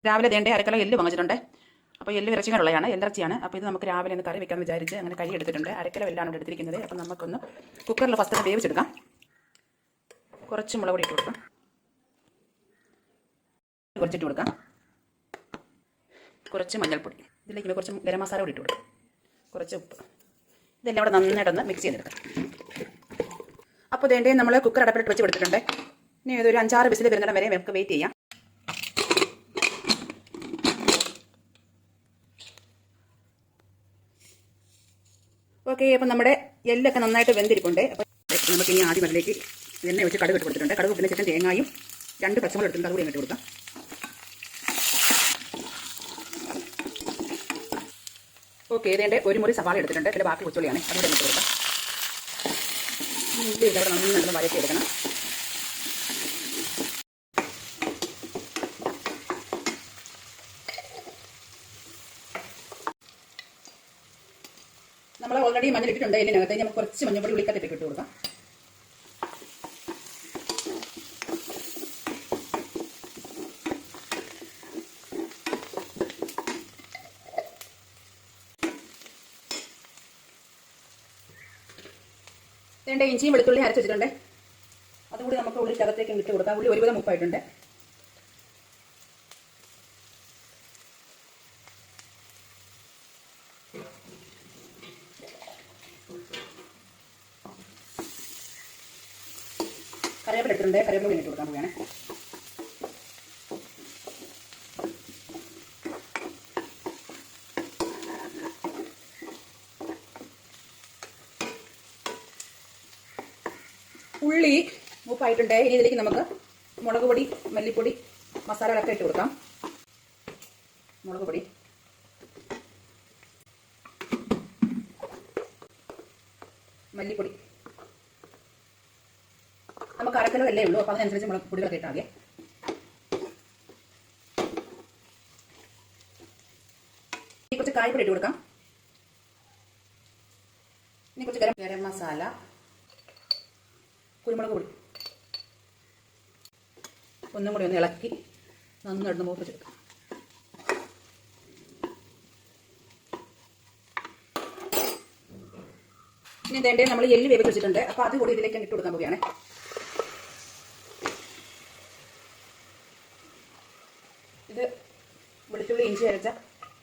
രാവിലെ ദേണ്ടേ അരക്കല എല്ല് വാങ്ങിച്ചിട്ടുണ്ട്. അപ്പോൾ എല്ല് ഇറച്ചികളുള്ളതാണ്, എല്ലിറച്ചിയാണ്. അപ്പോൾ ഇത് നമുക്ക് രാവിലെ ഒന്ന് കറി വെക്കാമെന്ന് വിചാരിച്ച് അങ്ങനെ കരി എടുത്തിട്ടുണ്ട്. അരക്കല എല്ലാണ് എടുത്തിരിക്കുന്നത്. അപ്പോൾ നമുക്കൊന്ന് കുക്കറിൽ ഫസ്റ്റ് ഒന്ന് വേവിച്ചെടുക്കാം. കുറച്ച് മുളക് പൊടി ഇട്ട് കൊടുക്കാം, കുറച്ചിട്ട് കൊടുക്കാം. കുറച്ച് മഞ്ഞൾപ്പൊടി, ഇതിലേക്ക് കുറച്ച് ഗരം മസാല കൂടി ഇട്ട് കൊടുക്കാം, കുറച്ച് ഉപ്പ്. ഇതെല്ലാം കൂടെ നന്നായിട്ടൊന്ന് മിക്സ് ചെയ്തെടുക്കാം. അപ്പോൾ ദേണ്ടേ നമ്മൾ കുക്കർ അടപ്പിലിട്ട് വെച്ച് കൊടുത്തിട്ടുണ്ട്. ഇനി ഇതൊരു 5-6 വിസിൽ വരുന്നിടം വരെ നമുക്ക് വെയിറ്റ് ചെയ്യാം. ഓക്കെ, അപ്പം നമ്മുടെ എല്ലൊക്കെ നന്നായിട്ട് വെന്തിരിപ്പുണ്ട്. അപ്പോൾ നമുക്ക് ഇനി ആദ്യം അതിലേക്ക് എണ്ണ വെച്ച് കടുക് ഇട്ട് കൊടുത്തിട്ടുണ്ട്. കടുക് പിന്നെ ശേഷം തേങ്ങായും 2 പച്ചമുളക് എടുത്തിട്ടുണ്ട്, അതുകൂടി ഇട്ട് കൊടുക്കാം. ഓക്കെ, ഇതിൻ്റെ ഒരു മുറി സവാള എടുത്തിട്ടുണ്ട്, പിന്നെ ബാക്കി കൊച്ചുള്ളിയാണ്, അതുകൂടി ഇട്ട് കൊടുക്കാം. ഇത് ഇവിടെ നന്നായിട്ട് വരട്ടി എടുക്കണം. നമ്മൾ ഓൾറെഡി മഞ്ഞൾ ഇട്ടിട്ടുണ്ട്. ഇതിനകത്ത് നമുക്ക് കുറച്ച് മഞ്ഞൾപ്പൊടി ഉള്ളിക്കകത്തേക്ക് ഇട്ട് കൊടുക്കാം. ഇതിൻ്റെ ഇഞ്ചിയും വെളുത്തുള്ളി അരച്ച് വെച്ചിട്ടുണ്ട്, അതുകൂടി നമുക്ക് ഉള്ളിക്കകത്തേക്ക് ഇട്ട് കൊടുക്കാം. ഉള്ളി ഒരുവിധം മുപ്പായിട്ടുണ്ട്. കറിവേപ്പില ഇട്ടിട്ടുണ്ട്, കറിവേപ്പില ഇട്ട് കൊടുക്കാൻ പോവുകയാണ്. ഉള്ളി മൂപ്പായിട്ടുണ്ട്. ഇനി ഇതിലേക്ക് നമുക്ക് മുളക് പൊടി, മല്ലിപ്പൊടി, മസാലകളൊക്കെ ഇട്ട് കൊടുക്കാം. മുളക് പൊടി, മല്ലിപ്പൊടി, നമുക്ക് അരക്കലോ അല്ലേ ഉള്ളൂ, അപ്പോൾ അതിനനുസരിച്ച് മുളക് പൊടികളൊക്കെ ഇട്ടാൽ മതി. കുറച്ച് കായ്പ്പൊടി ഇട്ട് കൊടുക്കാം. ഇനി കുറച്ച് ഗരം മസാല, കുരുമുളക് പൊടി, ഒന്നും കൂടി ഒന്ന് ഇളക്കി നന്നായിട്ട് മൂപ്പിച്ചെടുക്കാം. ഇനി വേണ്ടേ നമ്മൾ എല്ല് വേവിച്ച് വെച്ചിട്ടുണ്ട്, അപ്പോൾ അത് കൂടി ഇതിലേക്ക് ഇട്ട് കൊടുക്കാൻ പോവുകയാണ്. ഇത് വെളുത്തുള്ളി ഇഞ്ചി അരച്ച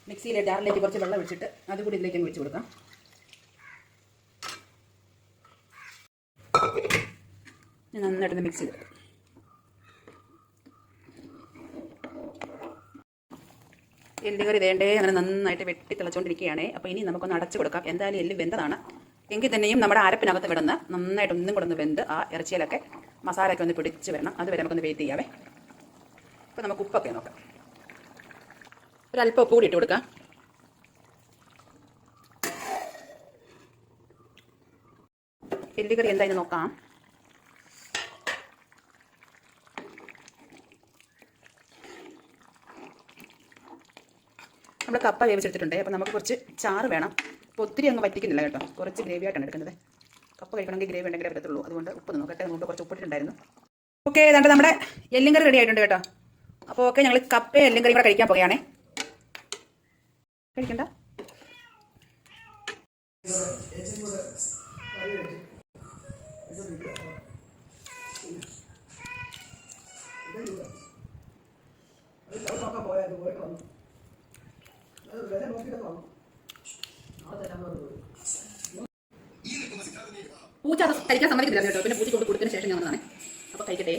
മിക്സിയിലെ ജാറിലേക്ക് കുറച്ച് വെള്ളം ഒഴിച്ചിട്ട് അതുകൂടി ഇതിലേക്ക് ഒഴിച്ച് കൊടുക്കാം. നന്നായിട്ട് മിക്സ് ചെയ്ത് എല്ലുകറി വേണ്ടേ അങ്ങനെ നന്നായിട്ട് വെട്ടി തിളച്ചുകൊണ്ടിരിക്കുകയാണ്. അപ്പോൾ ഇനി നമുക്കൊന്ന് അടച്ചു കൊടുക്കാം. എന്തായാലും എല്ല് വെന്തതാണ്, എങ്കിൽ തന്നെയും നമ്മുടെ അരപ്പിനകത്ത് കിടന്ന് നന്നായിട്ട് ഒന്നും കൂടെ ഒന്ന് വെന്ത് ആ ഇറച്ചിയിലൊക്കെ മസാലയൊക്കെ ഒന്ന് പിടിച്ച് വരണം. അതുവരെ നമുക്കൊന്ന് വെയിറ്റ് ചെയ്യാവേ. അപ്പോൾ നമുക്ക് ഉപ്പൊക്കെ നോക്കാം. ഒരല്പം ഉപ്പ് കൂടി ഇട്ട് കൊടുക്കാം. എല്ലുകറി എന്തായാലും നോക്കാം. നമ്മൾ കപ്പ വേവിച്ചെടുത്തിട്ടുണ്ട്. അപ്പോൾ നമുക്ക് കുറച്ച് ചാറ് വേണം. അപ്പോൾ ഒത്തിരി അങ്ങ് വറ്റിക്കുന്നില്ല കേട്ടോ, കുറച്ച് ഗ്രേവി ആയിട്ടാണ് എടുക്കുന്നത്. കപ്പ കഴിക്കണമെങ്കിൽ ഗ്രേവി ഉണ്ടെങ്കിലേ പറ്റത്തുള്ളൂ. അതുകൊണ്ട് ഉപ്പ് നോക്കട്ടെ, നമുക്ക് കുറച്ച് ഉപ്പിട്ടുണ്ടായിരുന്നു. ഓക്കെ, ഏതാണ്ട് നമ്മുടെ എല്ലും കറി റെഡി ആയിട്ടുണ്ട് കേട്ടോ. അപ്പോൾ ഓക്കെ, ഞങ്ങൾ കപ്പയും എല്ലും കറിയും കൂടെ കഴിക്കാൻ പോകുകയാണേ. കഴിക്കണ്ട, പൂച്ച അത് കഴിക്കാൻ സമ്മതിക്കുന്നില്ല കേട്ടോ. പിന്നെ പൂച്ച കൊണ്ട് കൊടുത്തതിന് ശേഷം ഞാൻ വന്നതാണ്. അപ്പോൾ കഴിക്കട്ടെ.